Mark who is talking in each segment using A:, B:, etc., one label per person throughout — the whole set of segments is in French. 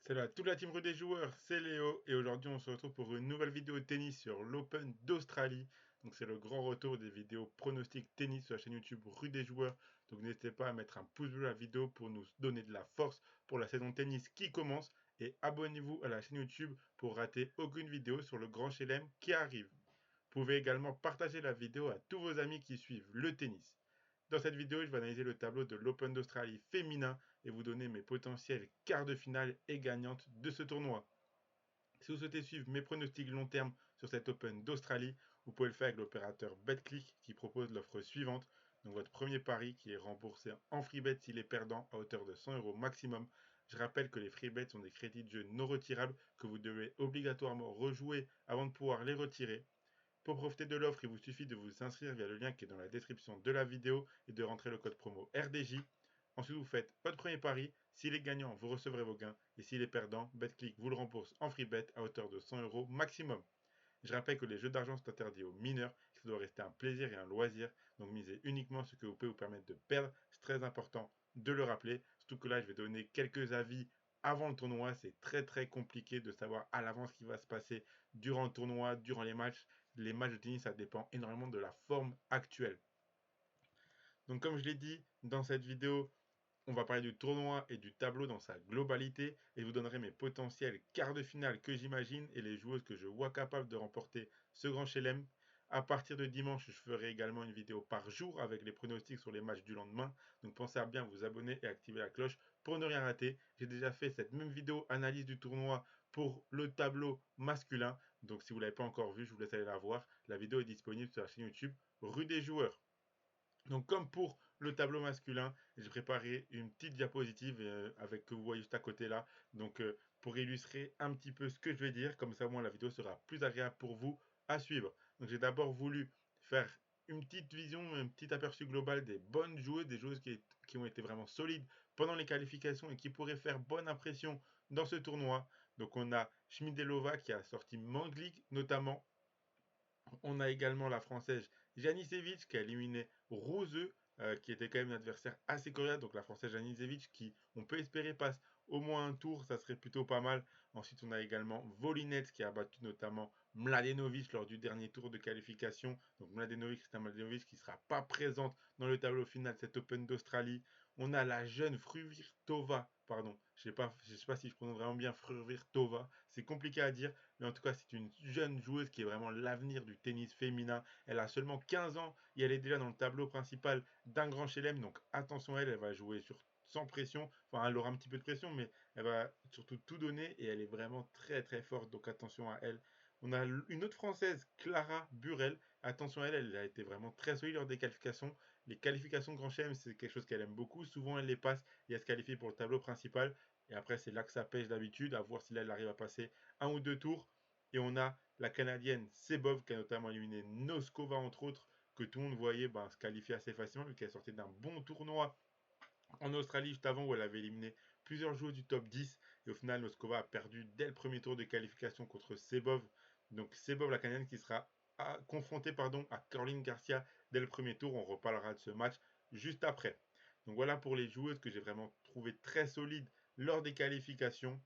A: Salut à toute la team rue des joueurs, c'est Léo et aujourd'hui on se retrouve pour une nouvelle vidéo tennis sur l'Open d'Australie. Donc c'est le grand retour des vidéos pronostics tennis sur la chaîne YouTube rue des joueurs. Donc n'hésitez pas à mettre un pouce bleu à la vidéo pour nous donner de la force pour la saison tennis qui commence et abonnez-vous à la chaîne YouTube pour rater aucune vidéo sur le grand chelem qui arrive. Vous pouvez également partager la vidéo à tous vos amis qui suivent le tennis. Dans cette vidéo, je vais analyser le tableau de l'Open d'Australie féminin et vous donner mes potentiels quarts de finale et gagnantes de ce tournoi. Si vous souhaitez suivre mes pronostics long terme sur cet Open d'Australie, vous pouvez le faire avec l'opérateur BetClick qui propose l'offre suivante. Donc votre premier pari qui est remboursé en free bet s'il est perdant à hauteur de 100 € maximum. Je rappelle que les free bets sont des crédits de jeu non retirables que vous devez obligatoirement rejouer avant de pouvoir les retirer. Pour profiter de l'offre, il vous suffit de vous inscrire via le lien qui est dans la description de la vidéo et de rentrer le code promo RDJ. Ensuite, vous faites votre premier pari. S'il est gagnant, vous recevrez vos gains. Et s'il est perdant, BetClick vous le rembourse en free bet à hauteur de 100 € maximum. Je rappelle que les jeux d'argent sont interdits aux mineurs, que ça doit rester un plaisir et un loisir. Donc misez uniquement ce que vous pouvez vous permettre de perdre. C'est très important de le rappeler. Surtout que là, je vais donner quelques avis avant le tournoi. C'est très très compliqué de savoir à l'avance ce qui va se passer durant le tournoi, durant les matchs. Les matchs de tennis, ça dépend énormément de la forme actuelle. Donc comme je l'ai dit dans cette vidéo, on va parler du tournoi et du tableau dans sa globalité et je vous donnerai mes potentiels quarts de finale que j'imagine et les joueuses que je vois capables de remporter ce grand chelem. À partir de dimanche, je ferai également une vidéo par jour avec les pronostics sur les matchs du lendemain. Donc pensez à bien vous abonner et activer la cloche pour ne rien rater. J'ai déjà fait cette même vidéo analyse du tournoi pour le tableau masculin. Donc si vous ne l'avez pas encore vu, je vous laisse aller la voir. La vidéo est disponible sur la chaîne YouTube Rue des joueurs. Donc comme pour le tableau masculin, j'ai préparé une petite diapositive avec que vous voyez juste à côté là. Donc pour illustrer un petit peu ce que je vais dire, comme ça moi la vidéo sera plus agréable pour vous à suivre. Donc j'ai d'abord voulu faire une petite vision, un petit aperçu global des bonnes joueuses, des joueuses qui ont été vraiment solides pendant les qualifications et qui pourraient faire bonne impression dans ce tournoi. Donc on a Schmidelova qui a sorti Manglik notamment. On a également la française Janicevic qui a éliminé Roseux, qui était quand même un adversaire assez coriace. Donc la française Janicevic qui, on peut espérer, passe au moins un tour, ça serait plutôt pas mal. Ensuite, on a également Volinets qui a battu notamment Mladenovic lors du dernier tour de qualification. Donc Mladenovic, c'est un Mladenovic qui ne sera pas présente dans le tableau final de cet Open d'Australie. On a la jeune Fruvirtova, pardon, je sais pas si je prononce vraiment bien Fruvirtova, c'est compliqué à dire, mais en tout cas, c'est une jeune joueuse qui est vraiment l'avenir du tennis féminin. Elle a seulement 15 ans et elle est déjà dans le tableau principal d'un grand chelem. Donc attention à elle, elle va jouer sans pression. Enfin, elle aura un petit peu de pression, mais elle va surtout tout donner et elle est vraiment très très forte. Donc attention à elle. On a une autre française, Clara Burel. Attention à elle, elle a été vraiment très solide lors des qualifications. Les qualifications de Grand Chelem, c'est quelque chose qu'elle aime beaucoup. Souvent, elle les passe et elle se qualifie pour le tableau principal. Et après, c'est là que ça pêche d'habitude, à voir si là, elle arrive à passer un ou deux tours. Et on a la Canadienne Sebov qui a notamment éliminé Noskova, entre autres, que tout le monde voyait se qualifier assez facilement, vu qu'elle sortait d'un bon tournoi en Australie juste avant où elle avait éliminé plusieurs joueurs du top 10. Et au final, Noskova a perdu dès le premier tour de qualification contre Sebov. Donc Sebov, la Canadienne, qui sera confrontée à Caroline Garcia dès le premier tour. On reparlera de ce match juste après. Donc voilà pour les joueuses que j'ai vraiment trouvé très solides lors des qualifications.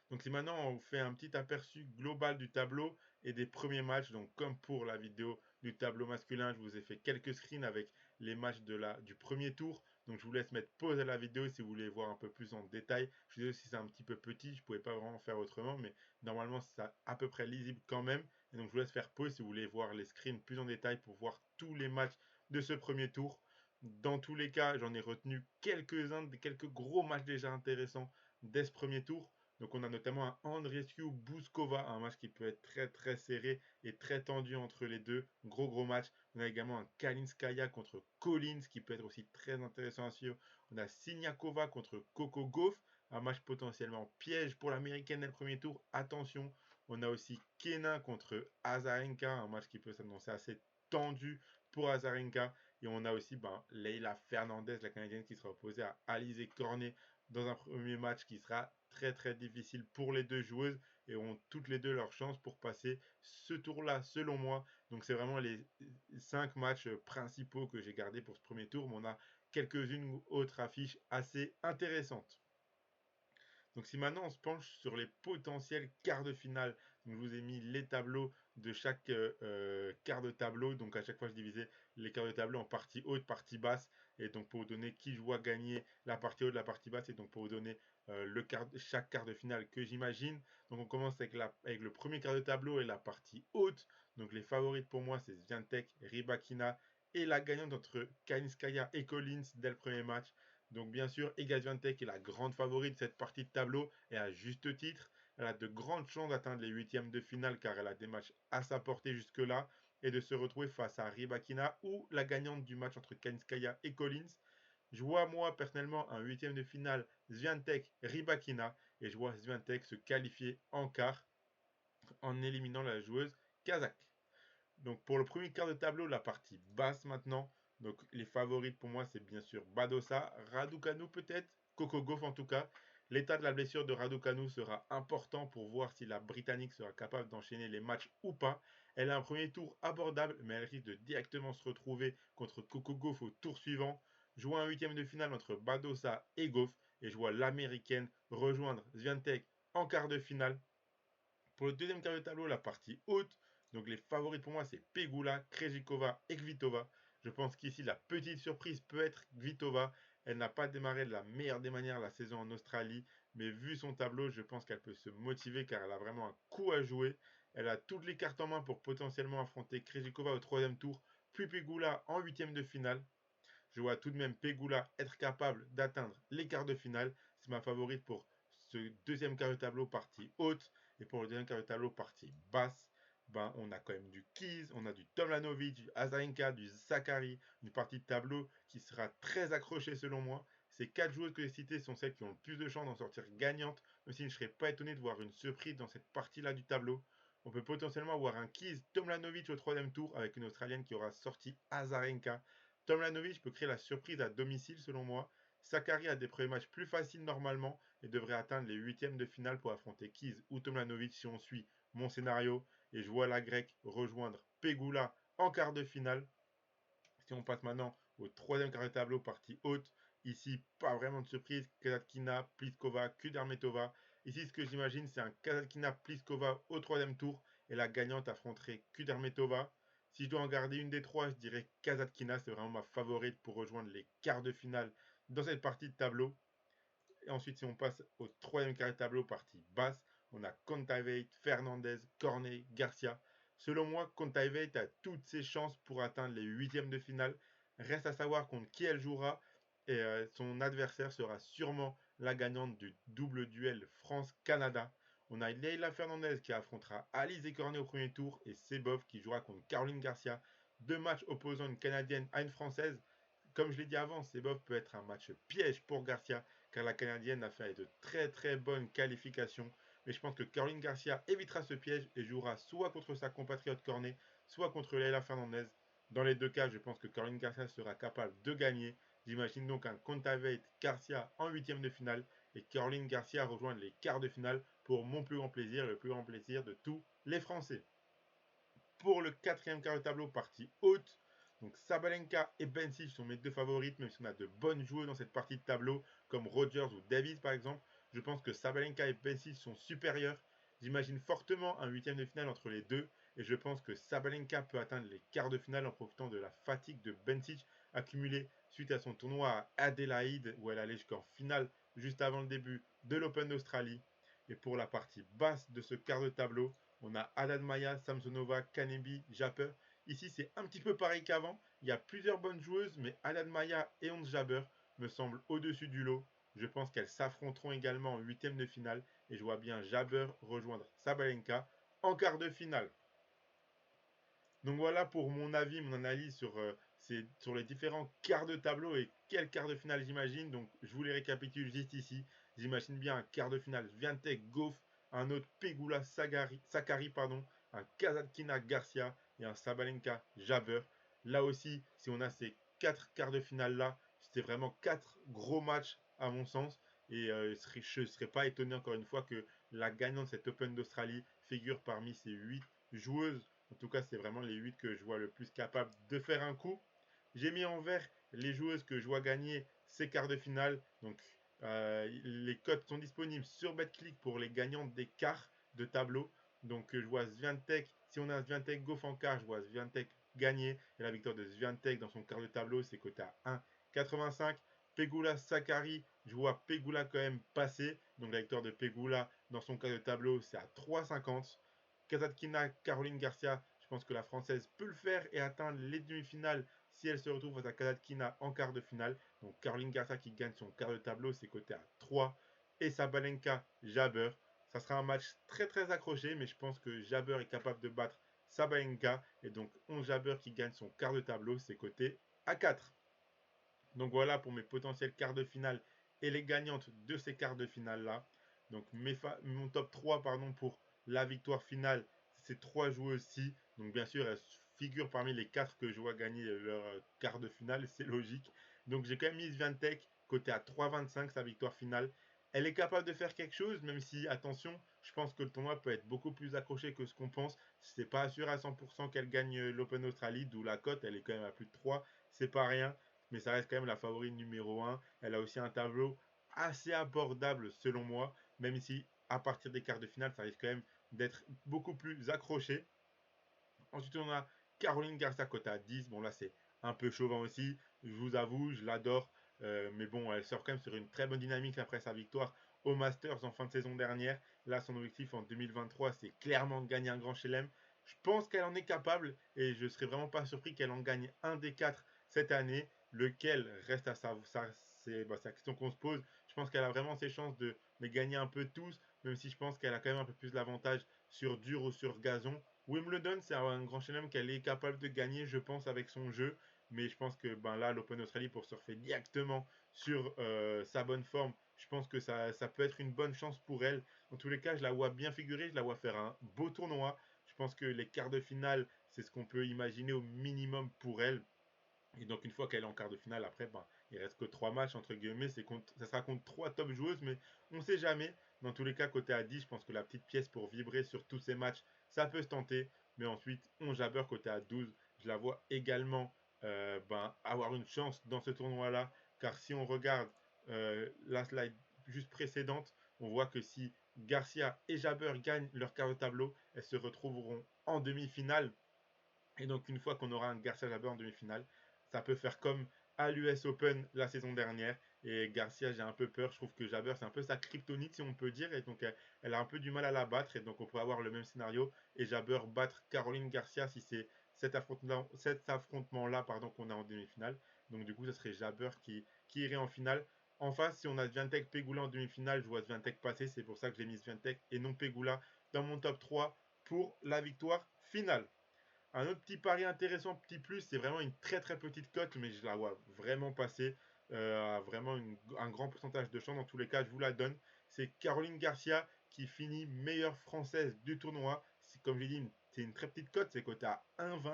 A: Donc si maintenant on fait un petit aperçu global du tableau et des premiers matchs, donc comme pour la vidéo du tableau masculin, je vous ai fait quelques screens avec les matchs du premier tour. Donc je vous laisse mettre pause à la vidéo si vous voulez voir un peu plus en détail. Je suis désolé si c'est un petit peu petit, je ne pouvais pas vraiment faire autrement, mais normalement c'est à peu près lisible quand même. Et donc je vous laisse faire pause si vous voulez voir les screens plus en détail pour voir tous les matchs de ce premier tour. Dans tous les cas, j'en ai retenu quelques-uns, quelques gros matchs déjà intéressants dès ce premier tour. Donc on a notamment un Andreescu Bouskova, un match qui peut être très très serré et très tendu entre les deux. Gros match. On a également un Kalinskaya contre Collins qui peut être aussi très intéressant à suivre. On a Siniakova contre Coco Gauff, un match potentiellement piège pour l'américaine dès le premier tour. Attention. On a aussi Kenin contre Azarenka, un match qui peut s'annoncer assez tendu pour Azarenka. Et on a aussi Leila Fernandez, la Canadienne, qui sera opposée à Alizé Cornet dans un premier match qui sera très très difficile pour les deux joueuses et ont toutes les deux leur chance pour passer ce tour-là selon moi. Donc c'est vraiment les 5 matchs principaux que j'ai gardés pour ce premier tour, mais on a quelques-unes autres affiches assez intéressantes. Donc si maintenant on se penche sur les potentiels quarts de finale, donc je vous ai mis les tableaux de chaque quart de tableau. Donc à chaque fois je divisais les quarts de tableau en partie haute, partie basse, et donc pour vous donner qui je vois gagner la partie haute, la partie basse, et donc pour vous donner chaque quart de finale que j'imagine. Donc on commence avec le premier quart de tableau et la partie haute. Donc les favorites pour moi c'est Swiatek, Rybakina et la gagnante entre Kalinskaya et Collins dès le premier match. Donc bien sûr, Iga Swiatek est la grande favorite de cette partie de tableau et à juste titre. Elle a de grandes chances d'atteindre les huitièmes de finale car elle a des matchs à sa portée jusque-là et de se retrouver face à Rybakina ou la gagnante du match entre Kalinskaya et Collins. Je vois moi personnellement un huitième de finale Swiatek-Rybakina et je vois Swiatek se qualifier en quart en éliminant la joueuse kazakh. Donc pour le premier quart de tableau, la partie basse maintenant. Donc les favorites pour moi, c'est bien sûr Badosa, Raducanu peut-être, Coco Gauff en tout cas. L'état de la blessure de Raducanu sera important pour voir si la Britannique sera capable d'enchaîner les matchs ou pas. Elle a un premier tour abordable, mais elle risque de directement se retrouver contre Coco Gauff au tour suivant. Je vois un huitième de finale entre Badosa et Gauff, et je vois l'américaine rejoindre Swiatek en quart de finale. Pour le deuxième quart de tableau, la partie haute, donc les favoris pour moi, c'est Pegula, Krejcikova et Kvitova. Je pense qu'ici, la petite surprise peut être Kvitova. Elle n'a pas démarré de la meilleure des manières la saison en Australie, mais vu son tableau, je pense qu'elle peut se motiver car elle a vraiment un coup à jouer. Elle a toutes les cartes en main pour potentiellement affronter Krejcikova au troisième tour, puis Pegula en huitième de finale. Je vois tout de même Pegula être capable d'atteindre les quarts de finale. C'est ma favorite pour ce deuxième quart de tableau partie haute. Et pour le deuxième quart de tableau partie basse, ben, on a quand même du Keys, on a du Tomljanovic, du Azarenka, du Zachary, une partie de tableau qui sera très accrochée selon moi. Ces quatre joueuses que j'ai citées sont celles qui ont le plus de chances d'en sortir gagnantes, même si je ne serais pas étonné de voir une surprise dans cette partie-là du tableau. On peut potentiellement avoir un Keys Tomljanovic au troisième tour avec une Australienne qui aura sorti Azarenka. Tomljanovic peut créer la surprise à domicile selon moi. Sakari a des premiers matchs plus faciles normalement et devrait atteindre les huitièmes de finale pour affronter Keys ou Tomljanovic si on suit mon scénario. Et je vois la grecque rejoindre Pegula en quart de finale. Si on passe maintenant au troisième quart de tableau, partie haute, ici pas vraiment de surprise, Kazatkina, Pliskova, Kudermetova. Ici ce que j'imagine c'est un Kazatkina, Pliskova au troisième tour et la gagnante affronterait Kudermetova. Si je dois en garder une des trois, je dirais Kazatkina, c'est vraiment ma favorite pour rejoindre les quarts de finale dans cette partie de tableau. Et ensuite, si on passe au troisième quart de tableau, partie basse, on a Kontaveit, Fernandez, Cornet, Garcia. Selon moi, Kontaveit a toutes ses chances pour atteindre les huitièmes de finale. Reste à savoir contre qui elle jouera. Et son adversaire sera sûrement la gagnante du double duel France-Canada. On a Leila Fernandez qui affrontera Alice Cornet au premier tour et Sebov qui jouera contre Caroline Garcia. Deux matchs opposant une Canadienne à une Française. Comme je l'ai dit avant, Sebov peut être un match piège pour Garcia car la Canadienne a fait de très très bonnes qualifications. Mais je pense que Caroline Garcia évitera ce piège et jouera soit contre sa compatriote Cornet, soit contre Leila Fernandez. Dans les deux cas, je pense que Caroline Garcia sera capable de gagner. J'imagine donc un Kontaveit Garcia en huitième de finale et Caroline Garcia rejoindre les quarts de finale pour mon plus grand plaisir, le plus grand plaisir de tous les Français. Pour le quatrième quart de tableau, partie haute, donc Sabalenka et Bencic sont mes deux favorites, même si on a de bonnes joueuses dans cette partie de tableau, comme Rogers ou Davis par exemple. Je pense que Sabalenka et Bencic sont supérieurs. J'imagine fortement un huitième de finale entre les deux, et je pense que Sabalenka peut atteindre les quarts de finale en profitant de la fatigue de Bencic accumulée suite à son tournoi à Adélaïde, où elle allait jusqu'en finale juste avant le début de l'Open d'Australie. Et pour la partie basse de ce quart de tableau, on a Haddad Maya, Samsonova, Kanebi, Japper. Ici, c'est un petit peu pareil qu'avant. Il y a plusieurs bonnes joueuses, mais Haddad Maya et Ons Jabber me semblent au-dessus du lot. Je pense qu'elles s'affronteront également en huitième de finale et je vois bien Jabber rejoindre Sabalenka en quart de finale. Donc voilà pour mon avis, mon analyse sur les différents quarts de tableau et quel quart de finale j'imagine. Donc je vous les récapitule juste ici. J'imagine bien un quart de finale Swiatek Gauff, un autre Pegula Sakari, un Kazatkina Garcia et un Sabalenka Jabber. Là aussi, si on a ces quatre quarts de finale là, c'était vraiment quatre gros matchs à mon sens. Et je ne serais pas étonné encore une fois que la gagnante de cette Open d'Australie figure parmi ces 8 joueuses. En tout cas, c'est vraiment les 8 que je vois le plus capables de faire un coup. J'ai mis en vert les joueuses que je vois gagner ces quarts de finale. Donc Les cotes sont disponibles sur BetClick pour les gagnants des quarts de tableau. Donc je vois Swiatek, si on a Swiatek Goff en quart, je vois Swiatek gagner. Et la victoire de Swiatek dans son quart de tableau, c'est coté à 1,85. Pegula Sakari, je vois Pegula quand même passer. Donc la victoire de Pegula dans son quart de tableau, c'est à 3,50. Kasatkina, Caroline Garcia, je pense que la Française peut le faire et atteindre les demi-finales si elle se retrouve face à Kasatkina en quart de finale. Donc Caroline Garcia qui gagne son quart de tableau, c'est coté à 3. Et Sabalenka, Jabber. Ça sera un match très très accroché, mais je pense que Jabber est capable de battre Sabalenka. Et donc 11 Jabber qui gagne son quart de tableau, c'est coté à 4. Donc voilà pour mes potentiels quarts de finale et les gagnantes de ces quarts de finale-là. Donc mon top 3 pardon, pour la victoire finale, ces 3 joueuses-ci. Donc bien sûr, elles figurent parmi les 4 que je vois gagner leur quart de finale, c'est logique. Donc j'ai quand même mis Swiatek, côté à 3,25 sa victoire finale. Elle est capable de faire quelque chose, même si, attention, je pense que le tournoi peut être beaucoup plus accroché que ce qu'on pense. C'est pas sûr à 100% qu'elle gagne l'Open Australie, d'où la cote, elle est quand même à plus de 3. C'est pas rien, mais ça reste quand même la favorite numéro 1. Elle a aussi un tableau assez abordable selon moi, même si à partir des quarts de finale, ça risque quand même d'être beaucoup plus accroché. Ensuite, on a Caroline Garcia Cota à 10. Bon, là, c'est un peu chauvin aussi. Je vous avoue, je l'adore. Mais bon, elle sort quand même sur une très bonne dynamique après sa victoire au Masters en fin de saison dernière. Là, son objectif en 2023, c'est clairement de gagner un grand chelem. Je pense qu'elle en est capable et je ne serais vraiment pas surpris qu'elle en gagne un des 4 cette année. Lequel reste à c'est la question qu'on se pose. Je pense qu'elle a vraiment ses chances de les gagner un peu tous, même si je pense qu'elle a quand même un peu plus l'avantage sur dur ou sur gazon. Wimbledon, c'est un grand chelem qu'elle est capable de gagner, je pense, avec son jeu. Mais je pense que là, l'Open Australie, pour surfer directement sur sa bonne forme, je pense que ça peut être une bonne chance pour elle. En tous les cas, je la vois bien figurer, je la vois faire un beau tournoi. Je pense que les quarts de finale, c'est ce qu'on peut imaginer au minimum pour elle. Et donc, une fois qu'elle est en quart de finale, après, il reste que 3 matchs, entre guillemets. Ça sera contre 3 top joueuses, mais on ne sait jamais. Dans tous les cas, côté à 10, je pense que la petite pièce pour vibrer sur tous ces matchs, ça peut se tenter. Mais ensuite, 11 Jabber côté à 12, je la vois également avoir une chance dans ce tournoi-là. Car si on regarde la slide juste précédente, on voit que si Garcia et Jabber gagnent leur quart de tableau, elles se retrouveront en demi-finale. Et donc, une fois qu'on aura un Garcia Jabber en demi-finale, ça peut faire comme à l'US Open la saison dernière. Et Garcia, j'ai un peu peur. Je trouve que Jabber, c'est un peu sa kryptonite, si on peut dire. Et donc, elle a un peu du mal à la battre. Et donc, on pourrait avoir le même scénario. Et Jabber battre Caroline Garcia si c'est cet affrontement-là qu'on a en demi-finale. Donc, du coup, ce serait Jabber qui irait en finale. En face, si on a Swiatek Pegula en demi-finale, je vois Swiatek passer. C'est pour ça que j'ai mis Swiatek et non Pegula dans mon top 3 pour la victoire finale. Un autre petit pari intéressant, petit plus, c'est vraiment une très très petite cote, mais je la vois vraiment passer à vraiment un grand pourcentage de chance. Dans tous les cas, je vous la donne. C'est Caroline Garcia qui finit meilleure française du tournoi. Comme j'ai dit, c'est une très petite cote, c'est coté à 1,20,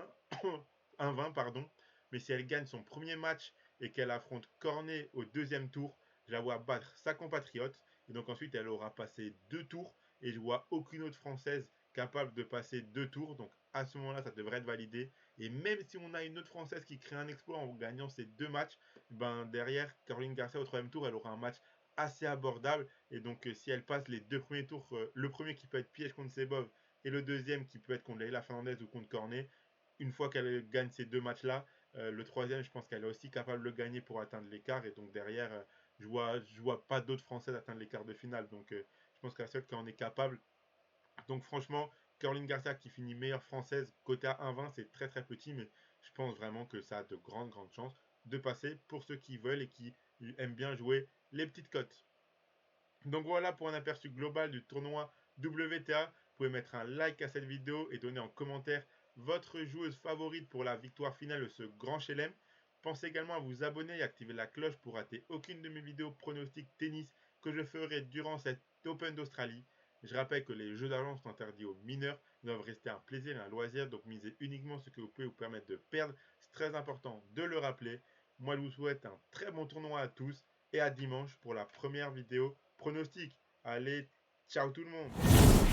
A: 1,20 pardon. Mais si elle gagne son premier match et qu'elle affronte Cornet au deuxième tour, je la vois battre sa compatriote. Et donc ensuite, elle aura passé 2 tours. Et je vois aucune autre française capable de passer 2 tours. Donc à ce moment-là, ça devrait être validé. Et même si on a une autre française qui crée un exploit en gagnant ces 2 matchs, derrière, Caroline Garcia au troisième tour, elle aura un match assez abordable. Et donc, si elle passe les 2 premiers tours, le premier qui peut être piège contre Sebov et le deuxième qui peut être contre Leila Fernandez ou contre Cornet, une fois qu'elle gagne ces 2 matchs-là, le troisième, je pense qu'elle est aussi capable de le gagner pour atteindre l'écart. Et donc, derrière, je vois pas d'autres Françaises atteindre l'écart de finale. Donc, je pense que la seule qui en est capable. Donc franchement, Caroline Garcia qui finit meilleure française, côté à 1,20, c'est très très petit, mais je pense vraiment que ça a de grandes chances de passer pour ceux qui veulent et qui aiment bien jouer les petites cotes. Donc voilà pour un aperçu global du tournoi WTA. Vous pouvez mettre un like à cette vidéo et donner en commentaire votre joueuse favorite pour la victoire finale de ce grand chelem. Pensez également à vous abonner et activer la cloche pour rater aucune de mes vidéos pronostiques tennis que je ferai durant cet Open d'Australie. Je rappelle que les jeux d'argent sont interdits aux mineurs, ils doivent rester un plaisir et un loisir, donc misez uniquement ce que vous pouvez vous permettre de perdre. C'est très important de le rappeler. Moi, je vous souhaite un très bon tournoi à tous et à dimanche pour la première vidéo pronostic. Allez, ciao tout le monde!